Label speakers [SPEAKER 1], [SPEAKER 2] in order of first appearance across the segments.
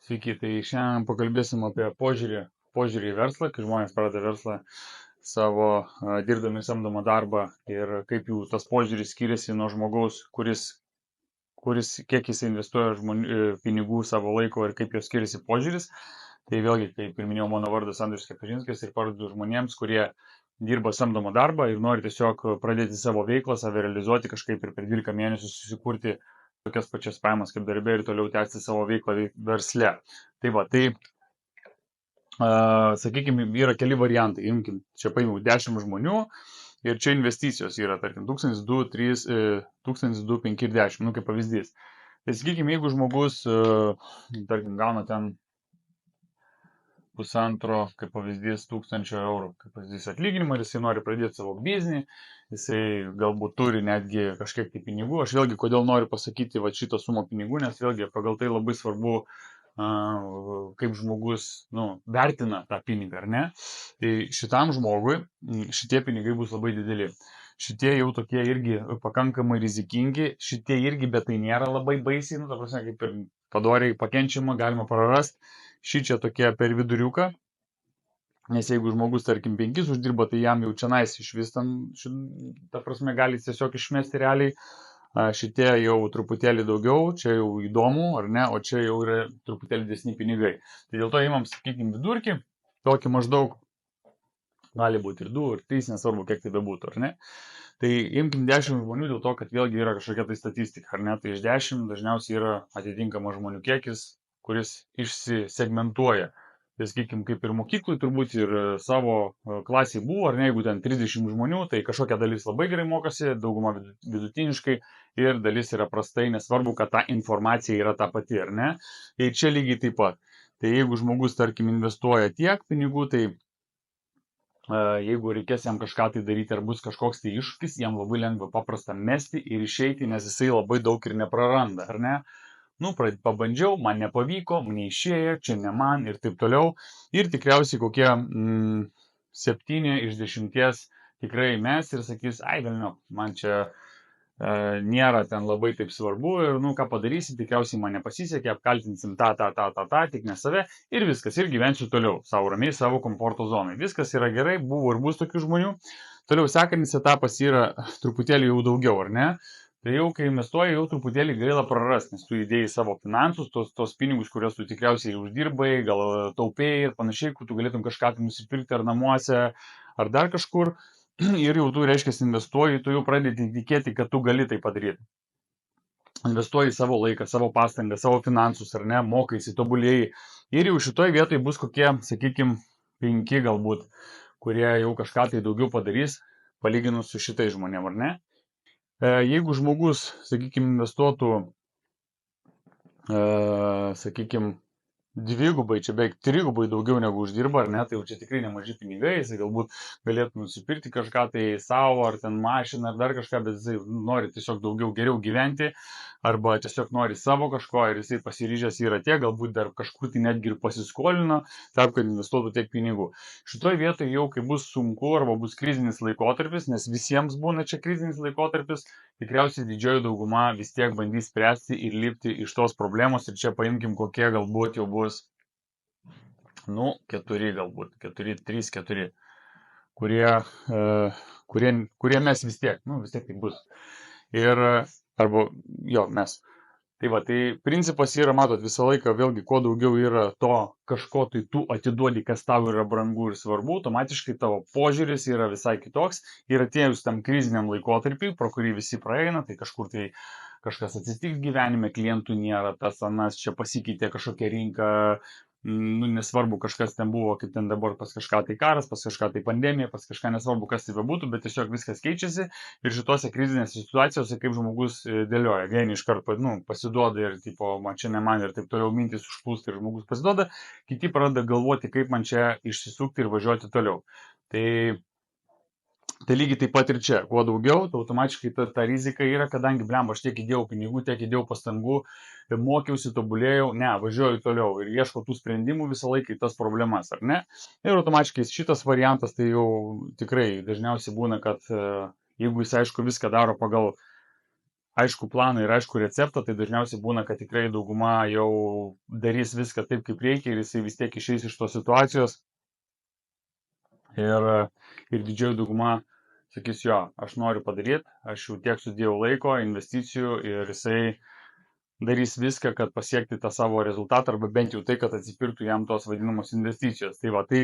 [SPEAKER 1] Sveiki, tai šiandien pakalbėsim apie požiūrį į verslą, kai žmonės pradeda verslą savo dirbdami samdomą darbą ir kaip jų tas požiūris skiriasi nuo žmogaus, kuris kiek jis investuoja pinigų savo laiko ir kaip jos skiriasi požiūris. Tai vėlgi, kaip ir minėjau, mano vardas Andrius Kepežinskas ir padedu žmonėms, kurie dirba samdomą darbą ir nori tiesiog pradėti savo veiklą, save realizuoti kažkaip ir per 12 mėnesių susikurti tokias pačias pajamas kaip darbė ir toliau tęsti savo veiklą versle. Tai va, tai sakykime, yra keli variantai. Imkim, čia paėmiau 10 žmonių ir čia investicijos yra, tarkim, 1000, 2, 3, 1000, 2, 5 ir 10, nu kaip pavyzdys. Tai sakykime, jeigu žmogus, tarkim, gauna ten pusantro, kaip pavyzdys, 1000 eurų, kaip pavyzdys atlyginimą ir jisai nori pradėti savo biznį, jisai galbūt turi netgi kažkiek tai pinigų. Aš vėlgi, kodėl noriu pasakyti va, šitą sumą pinigų, nes vėlgi pagal tai labai svarbu, kaip žmogus vertina tą pinigą, ar ne. Tai šitam žmogui šitie pinigai bus labai dideli. Šitie jau tokie irgi pakankamai rizikingi, šitie irgi, bet tai nėra labai baisiai, ta prasme, kaip ir padoriai pakenčiama, galima prarasti. Šičia tokie per viduriuką, nes jeigu žmogus, tarkim, 5 uždirba, tai jam jau čia nais iš vis tam, ta prasme, gali tiesiog išmesti realiai. Šitie jau truputėlį daugiau, čia jau įdomu, ar ne, o čia jau yra truputėlį didesni pinigai. Tai dėl to įmam, sakykime, vidurkį, tokį maždaug, gali būti ir 2, ir 3, nesvarbu, kiek tai bebūtų, ar ne. Tai imkim 10 žmonių dėl to, kad vėlgi yra kažkokia tai statistika, ar ne, tai iš 10 dažniausiai yra atitinkamas žmonių kiekis, kuris išsisegmentuoja. Tai sakykim, kaip ir mokyklai turbūt ir savo klasiai buvo, ar ne, jeigu ten 30 žmonių, tai kažkokia dalis labai gerai mokosi, dauguma vidutiniškai ir dalis yra prastai, nesvarbu, kad ta informacija yra ta pati, ar ne. Tai čia lygiai taip pat. Tai jeigu žmogus, tarkim, investuoja tiek pinigų, tai jeigu reikės jam kažką tai daryti ar bus kažkoks tai iššūkis, jam labai lengva paprasta mesti ir išeiti, nes jisai labai daug ir nepraranda, ar ne. Pabandžiau, man nepavyko, neišėjo, čia ne man ir taip toliau. Ir tikriausiai kokie 7 iš 10 tikrai mes ir sakys, ai velniau, man čia nėra ten labai taip svarbu ir ką padarysi, tikriausiai man nepasisekė, apkaltinsim tą, tik ne save ir viskas, ir gyvensiu toliau, savo ramiai, savo komforto zonai. Viskas yra gerai, buvo ir bus tokių žmonių. Toliau sekantis etapas yra truputėlį jau daugiau, ar ne? Tai jau, kai investuoji, jau truputėlį gaila prarasti, nes tu įdėjai savo finansus, tos pinigus, kuriuos tu tikriausiai uždirbai, gal taupėjai ir panašiai, kur tu galėtum kažką tai nusipirkti ar namuose, ar dar kažkur. Ir jau tu, reiškia, investuoji, tu jau pradedi tikėti, kad tu gali tai padaryti. Investuoji savo laiką, savo pastangą, savo finansus, ar ne, mokaisi, tobulėjai. Ir jau šitoj vietoj bus kokie, sakykime, 5 galbūt, kurie jau kažką tai daugiau padarys, palyginus su šitais žmonėm, ar ne. Jeigu žmogus, sakykime, investuotų, sakykime, dvigubai, čia beveik 3 daugiau negu uždirba, ar ne, tai jau čia tikrai nemaži pinigai, jisai galbūt galėtų nusipirkti kažką tai savo, ar ten mašiną, ar dar kažką, bet jisai nori tiesiog daugiau geriau gyventi, arba tiesiog nori savo kažko ir jisai pasiryžęs yra tiek, galbūt dar kažkur tai netgi ir pasiskolino, tam, kad investuotų tiek pinigų. Šitoje vietoje jau, kai bus sunku arba bus krizinis laikotarpis, nes visiems būna čia krizinis laikotarpis, tikriausiai didžioji dauguma vis tiek bandys spręsti ir lipti iš tos problemos ir čia paimkim kokie galbūt jau bus, 4 galbūt, 4, 3, 4, kurie mes vis tiek tai bus. Ir, arba, mes. Tai va, tai principas yra, matot, visą laiką vėlgi, kuo daugiau yra to kažko, tai tu atiduodi, kas tau yra brangu ir svarbu, automatiškai tavo požiūris yra visai kitoks ir atėjus tam kriziniam laikotarpiui, pro kurį visi praeina, tai kažkur tai kažkas atsitiks gyvenime, klientų nėra, tas anas, čia pasikeitė kažkokia rinka, nesvarbu, kažkas ten buvo, kaip ten dabar pas kažką tai karas, pas kažką tai pandemija, pas kažką nesvarbu, kas tai bebūtų, bet tiesiog viskas keičiasi ir šitose krizinėse situacijose, kaip žmogus dėlioja, vieni iš karto pasiduoda ir tipo, man čia ne man ir taip toliau mintis užplūsta ir žmogus pasiduoda, kiti pradeda galvoti, kaip man čia išsisukti ir važiuoti toliau. Tai lygiai taip pat ir čia, kuo daugiau, tai automatiškai ta rizika yra, kadangi, aš tiek įdėjau pinigų, tiek įdėjau pastangų, mokiausi, tobulėjau, važiuoju toliau ir ieškau tų sprendimų visą laiką į tas problemas, ar ne? Ir automatiškai šitas variantas tai jau tikrai dažniausiai būna, kad jeigu jis, aišku, viską daro pagal aišku planą ir aišku receptą, tai dažniausiai būna, kad tikrai dauguma jau darys viską taip, kaip reikia ir jisai vis tiek išeis iš tos situacijos. Ir didžioji dauguma sakys, jo, aš noriu padaryti, aš jau tiek sudėjau laiko, investicijų ir jisai darys viską, kad pasiekti tą savo rezultatą arba bent jau tai, kad atsipirktų jam tos vadinamos investicijos. Tai va, tai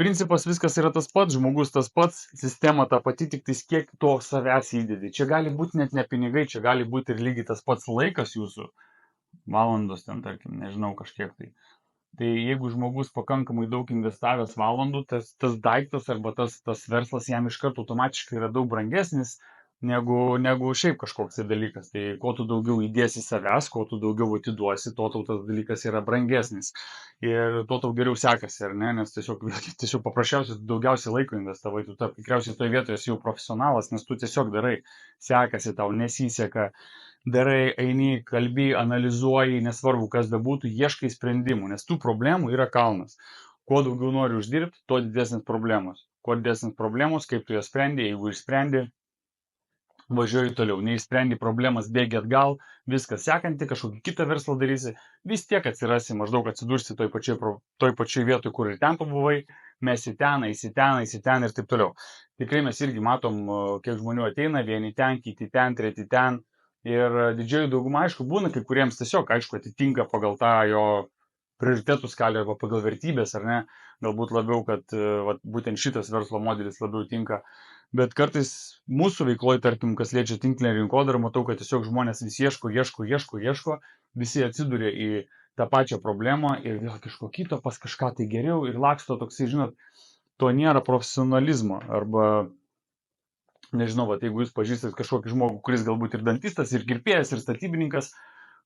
[SPEAKER 1] principas viskas yra tas pats, žmogus tas pats, sistema ta pati, tik tais kiek to savęs įdedi. Čia gali būti net ne pinigai, čia gali būti ir lygiai tas pats laikas jūsų, valandos ten, tarkim, nežinau, kažkiek tai. Tai jeigu žmogus pakankamai daug investavęs valandų, tas daiktas arba tas verslas jam iš karto automatiškai yra daug brangesnis negu šiaip kažkoks tai dalykas. Tai kuo tu daugiau įdėsi savęs, kuo tu daugiau atiduosi, to tau tas dalykas yra brangesnis. Ir to tau geriau sekasi, ar ne? Nes tiesiog paprasčiausiai daugiausiai laiko investavai, tu tikriausiai toje vietoje esi jau profesionalas, nes tu tiesiog darai, sekasi tau, nesiseka. Darai, eini, kalbi, analizuoji, nesvarbu, kas bebūtų, ieškai sprendimų, nes tų problemų yra kalnas. Kuo daugiau nori uždirbti, tuo didesnės problemos. Kuo didesnės problemos, kaip tu jas sprendi, jeigu išsprendi, važiuoji toliau. Neišsprendi problemas, bėgi atgal, viskas sekanti, kažkokį kitą verslą darysi, vis tiek atsirasi, maždaug atsidursi toj pačioj vietoj, kur ir ten pabuvai, mesi ten, eisi ten ir taip toliau. Tikrai mes irgi matom, kiek žmonių ateina, vieni ten, kiti ten, treti ten. Ir didžioji dauguma, aišku, būna kai kuriems tiesiog, aišku, atitinka pagal tą jo prioritetų skalę arba pagal vertybės, ar ne, galbūt labiau, kad būtent šitas verslo modelis labiau tinka. Bet kartais mūsų veikloje, tarkim, kas liečia tinklinę rinkodarą, matau, kad tiesiog žmonės vis ieško, visi atsiduria į tą pačią problemą ir vėl kažko kito, pas kažką tai geriau ir laksto toksai, žinot, to nėra profesionalizmo arba nežinau, va, jeigu jūs pažįstat kažkokį žmogų, kuris galbūt ir dantistas, ir kirpėjas, ir statybininkas,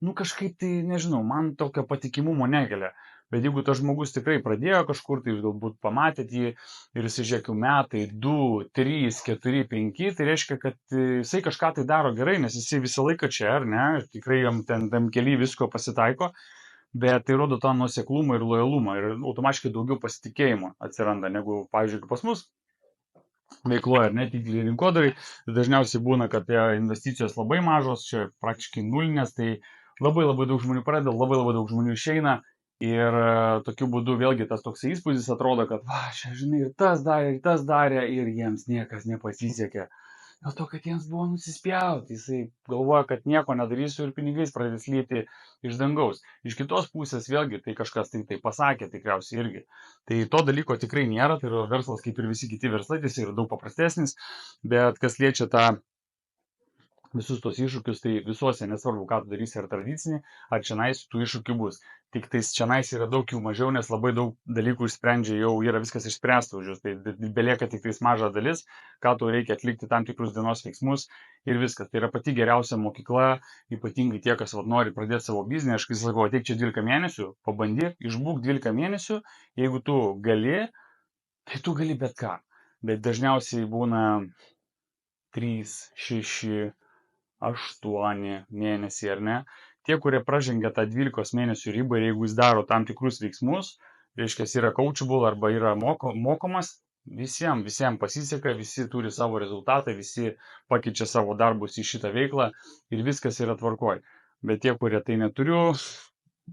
[SPEAKER 1] nu kažkaip tai, nežinau, man tokio patikimumo nekelia. Bet jeigu tas žmogus tikrai pradėjo kažkur, tai jūs galbūt pamatėt jį ir jis žiūrėkiu metai, 2, 3, 4, 5, tai reiškia, kad jisai kažką tai daro gerai, nes jisai visą laiką čia, ar ne, tikrai jam ten tam keli visko pasitaiko, bet tai rodo tą nuoseklumą ir lojalumą ir automatiškai daugiau pasitikėjimo atsiranda, negu, pavyzdžiui, pas mus veikloje, ar ne, tinklinei rinkodarai, dažniausiai būna, kad investicijos labai mažos, čia praktiškai nulinės, tai labai daug žmonių pradeda, labai daug žmonių išeina ir tokiu būdu vėlgi tas toks įspūdis atrodo, kad, va, čia, žinai, ir tas darė ir jiems niekas nepasisekė. Dėl to, kad jiems buvo nusispjauti, jisai galvoja, kad nieko nedarysiu ir pinigais pradės lyti iš dangaus. Iš kitos pusės vėlgi tai kažkas tai pasakė tikriausiai irgi. Tai to dalyko tikrai nėra, tai yra verslas kaip ir visi kiti verslai, tai jis yra daug paprastesnis, bet kas liečia tą visus tos iššūkius, tai visuose, nesvarbu, ką tu darysi, ar tradicinį, ar čianais tų iššūkių bus. Tik tais čianais yra daug jų mažiau, nes labai daug dalykų išsprendžia, jau yra viskas išspręsta už jūs. Tai belieka tik tais maža dalis, ką tau reikia atlikti tam tikrus dienos veiksmus ir viskas. Tai yra pati geriausia mokykla, ypatingai tie, kas nori pradėti savo biznį. Aš kai sakau, ateik čia 12 mėnesių, pabandyk, išbūk 12 mėnesių, jeigu tu gali, tai tu gali bet ką. Bet dažniausiai būna 3, 6, 8 mėnesiai, ar ne? Tie, kurie pražengia tą 12 mėnesių ribą ir jeigu jis daro tam tikrus veiksmus, reiškia, yra coachable arba yra mokomas, visiems pasiseka, visi turi savo rezultatą, visi pakeičia savo darbus į šitą veiklą ir viskas yra tvarkoj. Bet tie, kurie tai neturiu,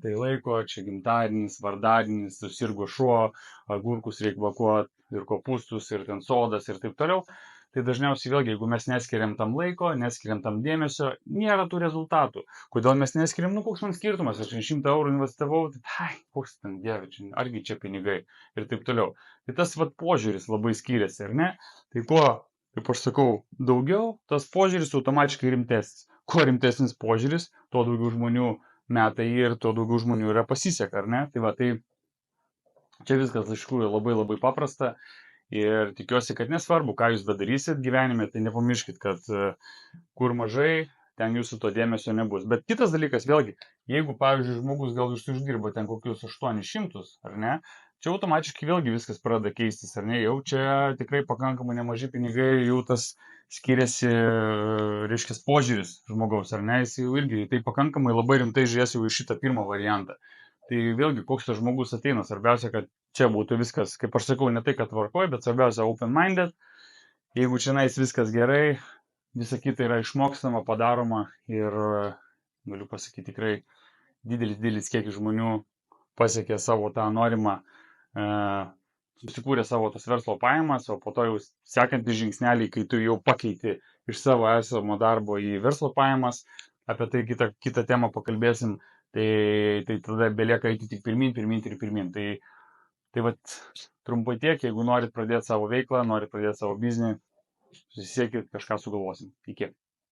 [SPEAKER 1] tai laiko, čia gimtadienis, vardadienis, susirgo šuo, agurkus reikia vakuoti ir kopūstus ir ten sodas ir taip toliau. Tai dažniausiai vėlgi, jeigu mes neskiriam tam laiko, neskiriam tam dėmesio, nėra tų rezultatų. Kodėl mes neskiriam, nu koks man skirtumas, aš 100 eurų investavau, tai koks ten dievičiai, argi čia pinigai ir taip toliau. Tai tas vat požiūris labai skiriasi, ar ne? Tai kuo, kaip aš sakau, daugiau, tas požiūris automatiškai rimtesnis. Kuo rimtesnis požiūris, tuo daugiau žmonių meta ir tuo daugiau žmonių yra pasiseka, ar ne? Tai va, tai čia viskas iš tikrųjų labai paprasta. Ir tikiuosi, kad nesvarbu, ką jūs bedarysit gyvenime, tai nepamirškit, kad kur mažai, ten jūsų to dėmesio nebus. Bet kitas dalykas, vėlgi, jeigu, pavyzdžiui, žmogus gal uždirba ten kokius 800, ar ne, čia automatiškai vėlgi viskas pradeda keistis, ar ne, jau čia tikrai pakankamai nemaži pinigai, jau tas skiriasi, reiškia, požiūris žmogaus, ar ne, jis jau irgi tai pakankamai labai rimtai žiūrės jau į šitą pirmą variantą. Tai vėlgi, koks tas žmogus ateina, svarbiausia, kad čia būtų viskas, kaip aš sakau, ne tai, kad tvarkoj, bet svarbiausia open-minded. Jeigu čia viskas gerai, visa kita yra išmokstama, padaroma ir galiu pasakyti tikrai didelis kiekis žmonių pasiekė savo tą norimą, susikūrė savo tas verslo pajamas, o po to jau sekantys žingsneliai, kai tu jau pakeiti iš savo esamo darbo į verslo pajamas, apie tai kitą temą pakalbėsim, tai tada belieka eiti tik pirmyn. Tai vat trumpai tiek, jeigu norit pradėti savo veiklą, norit pradėti savo biznį, susisiekit, kažką sugalvosim. Iki.